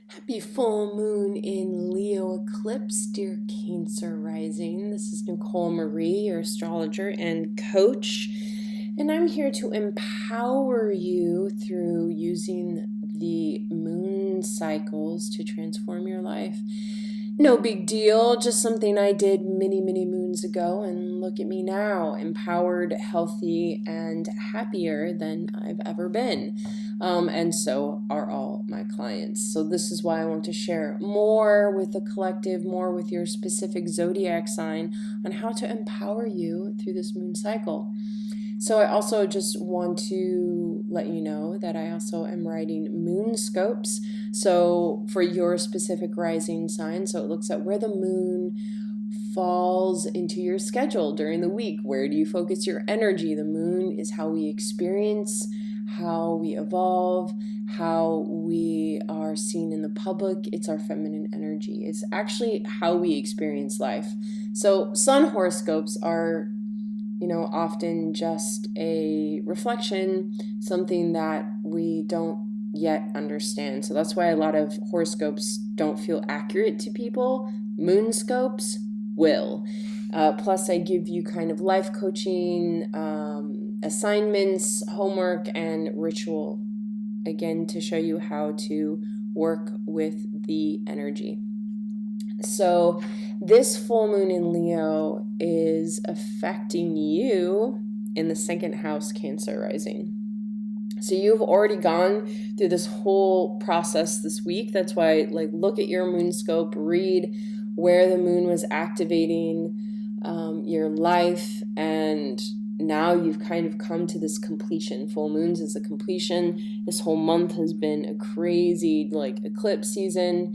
Happy full moon in Leo eclipse, dear Cancer rising. This is Nicole Marie, your astrologer and coach, and I'm here to empower you through using the moon cycles to transform your life. No big deal, just something I did many, many moons ago, and look at me now, empowered, healthy, and happier than I've ever been. And so are all my clients. So this is why I want to share more with the collective, more with your specific zodiac sign on how to empower you through this moon cycle. So I also just want to let you know that I also am writing moon scopes. So for your specific rising sign, so it looks at where the moon falls into your schedule during the week. Where do you focus your energy? The moon is how we experience, how we evolve, how we are seen in the public. It's our feminine energy. It's actually how we experience life. So sun horoscopes are often just a reflection, something that we don't yet understand. So that's why a lot of horoscopes don't feel accurate to people. Moon scopes will. Plus, I give you kind of life coaching, assignments, homework, and ritual, again, to show you how to work with the energy. So this full moon in Leo is affecting you in the second house, Cancer rising. So you've already gone through this whole process this week. That's why, look at your moon scope, read where the moon was activating your life, and now you've kind of come to this completion. Full moons is a completion. This whole month has been a crazy eclipse season.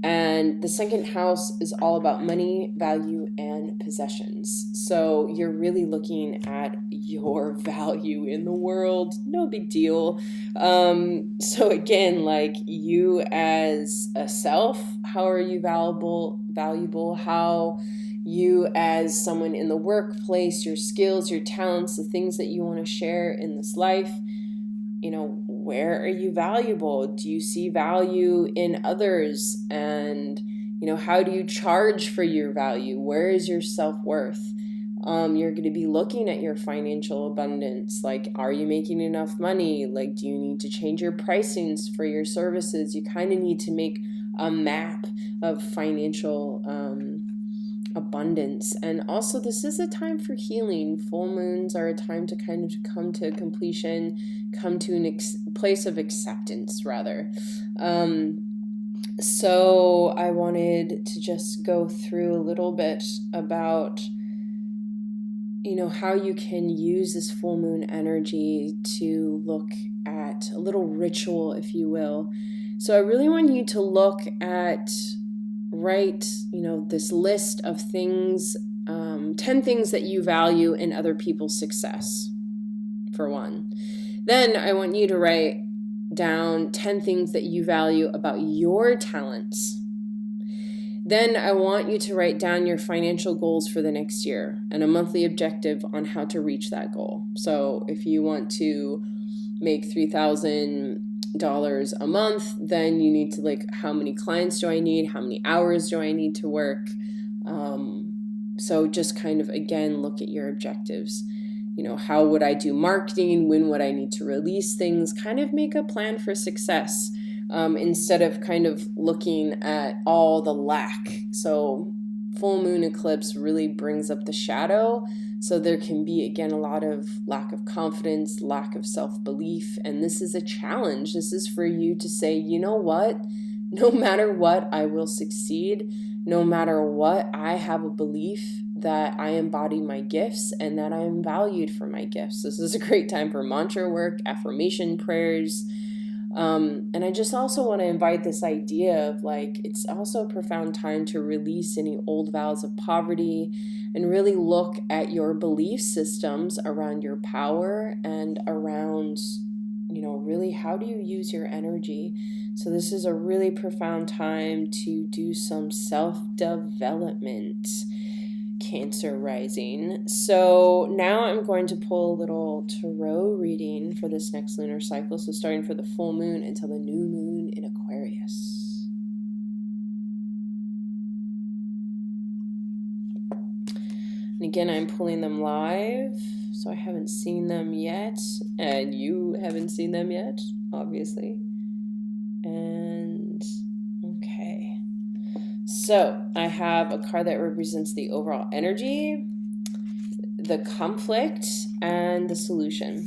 And the second house is all about money, value, and possessions. So you're really looking at your value in the world. No big deal. So again, you as a self, how are you valuable? How you as someone in the workplace, your skills, your talents, the things that you want to share in this life. Where are you valuable? Do you see value in others? And, how do you charge for your value? Where is your self-worth? You're going to be looking at your financial abundance. Are you making enough money? Do you need to change your pricings for your services? You kind of need to make a map of financial abundance. And also, this is a time for healing. Full moons are a time to kind of come to completion, come to place of acceptance, rather. So I wanted to just go through a little bit about how you can use this full moon energy to look at a little ritual, if you will. So I really want you to look at, write, this list of things, 10 things that you value in other people's success, for one. Then I want you to write down 10 things that you value about your talents. Then I want you to write down your financial goals for the next year and a monthly objective on how to reach that goal. So if you want to make $3,000 a month, then you need to how many clients do I need? How many hours do I need to work? So just kind of, again, look at your objectives. How would I do marketing? When would I need to release things? Kind of make a plan for success instead of kind of looking at all the lack. So full moon eclipse really brings up the shadow. So there can be, again, a lot of lack of confidence, lack of self-belief. And this is a challenge. This is for you to say, you know what? No matter what, I will succeed. No matter what, I have a belief that I embody my gifts and that I am valued for my gifts. This is a great time for mantra work, affirmation prayers. And I just also want to invite this idea of it's also a profound time to release any old vows of poverty and really look at your belief systems around your power and around, really how do you use your energy. So this is a really profound time to do some self-development, Cancer rising. So now I'm going to pull a little tarot reading for this next lunar cycle. So starting for the full moon until the new moon in Aquarius. And again, I'm pulling them live, so I haven't seen them yet, and you haven't seen them yet, obviously. And okay. So I have a card that represents the overall energy, the conflict, and the solution.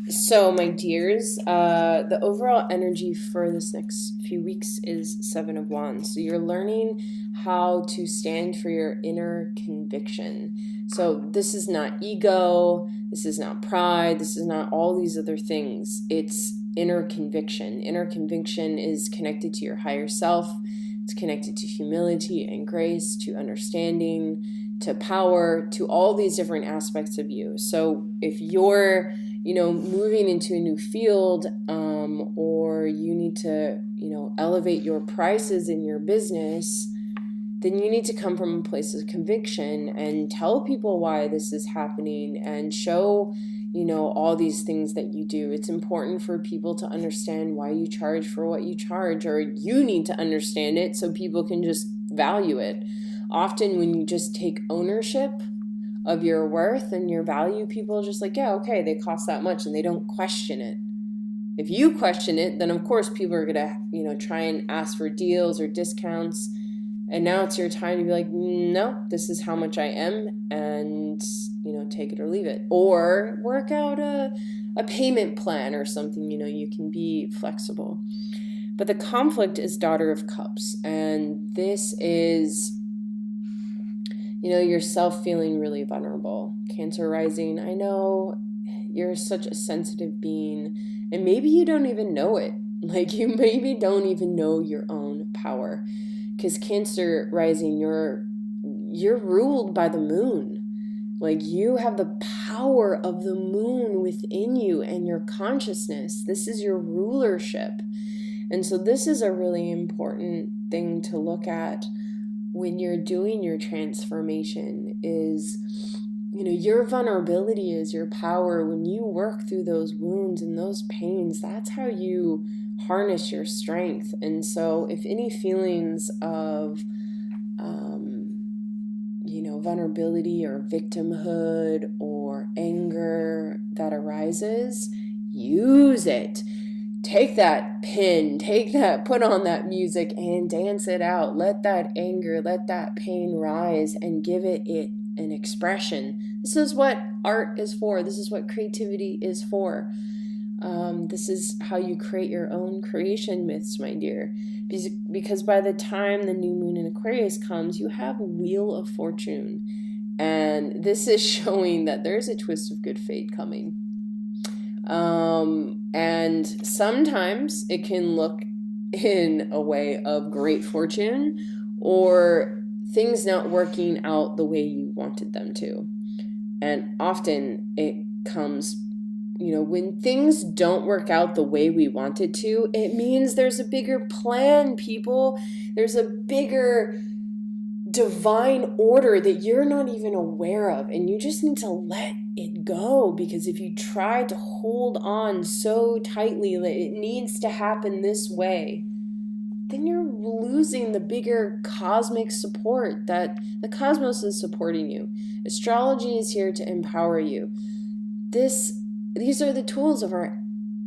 So, my dears, the overall energy for this next few weeks is Seven of Wands. So you're learning how to stand for your inner conviction. So this is not ego, this is not pride, this is not all these other things. It's inner conviction. Inner conviction is connected to your higher self. It's connected to humility and grace, to understanding, to power, to all these different aspects of you. So if you're moving into a new field, or you need to, elevate your prices in your business, then you need to come from a place of conviction and tell people why this is happening and show, all these things that you do. It's important for people to understand why you charge for what you charge, or you need to understand it so people can just value it. Often when you just take ownership of your worth and your value, people are just like, yeah, okay, they cost that much, and they don't question it. If you question it, then of course people are gonna, try and ask for deals or discounts. And now it's your time to be like, no, this is how much I am, and, take it or leave it. Or work out a payment plan or something, you can be flexible. But the conflict is Daughter of Cups. And this is, yourself feeling really vulnerable. Cancer rising, I know you're such a sensitive being, and maybe you don't even know it. Like, you maybe don't even know your own power. Because Cancer rising, you're ruled by the moon. Like, you have the power of the moon within you and your consciousness. This is your rulership. And so this is a really important thing to look at when you're doing your transformation is, your vulnerability is your power. When you work through those wounds and those pains, that's how you harness your strength. And so if any feelings of vulnerability or victimhood or anger that arises, use it. Take that pin, put on that music and dance it out. Let that anger, let that pain rise and give it an expression. This is what art is for. This is what creativity is for. This is how you create your own creation myths, my dear. Because by the time the new moon in Aquarius comes, you have Wheel of Fortune. And this is showing that there's a twist of good fate coming. And sometimes it can look in a way of great fortune or things not working out the way you wanted them to. And often it comes, when things don't work out the way we want it to, it means there's a bigger plan, people. There's a bigger divine order that you're not even aware of, and you just need to let it go. Because if you try to hold on so tightly that it needs to happen this way, then you're losing the bigger cosmic support that the cosmos is supporting you. Astrology is here to empower you. These are the tools of our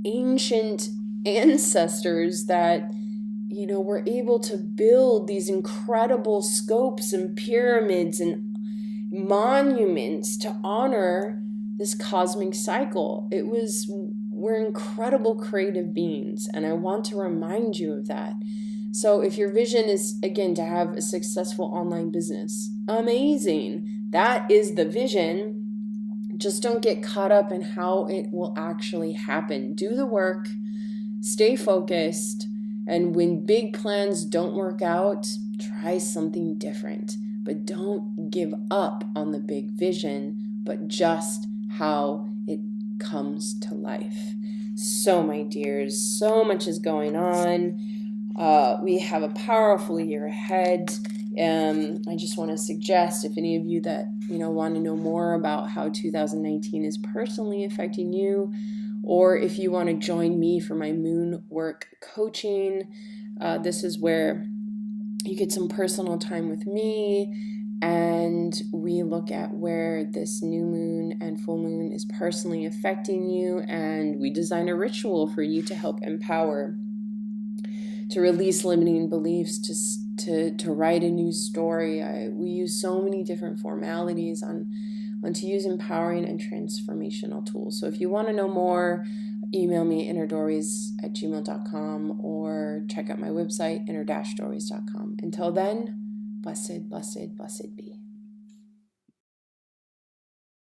ancient ancestors that, were able to build these incredible scopes and pyramids and monuments to honor this cosmic cycle. We're incredible creative beings, and I want to remind you of that. So if your vision is, again, to have a successful online business, amazing. That is the vision. Just don't get caught up in how it will actually happen. Do the work, stay focused, and when big plans don't work out, try something different. But don't give up on the big vision, but just how it comes to life. So, my dears, so much is going on. We have a powerful year ahead. I just want to suggest, if any of you that want to know more about how 2019 is personally affecting you, or if you want to join me for my moon work coaching, this is where you get some personal time with me, And we look at where this new moon and full moon is personally affecting you, and we design a ritual for you to help empower, to release limiting beliefs, to write a new story. We use so many different formalities on to use empowering and transformational tools. So if you want to know more, email me innerdories@gmail.com or check out my website inner-dories.com. Until then, blessed, blessed, blessed be.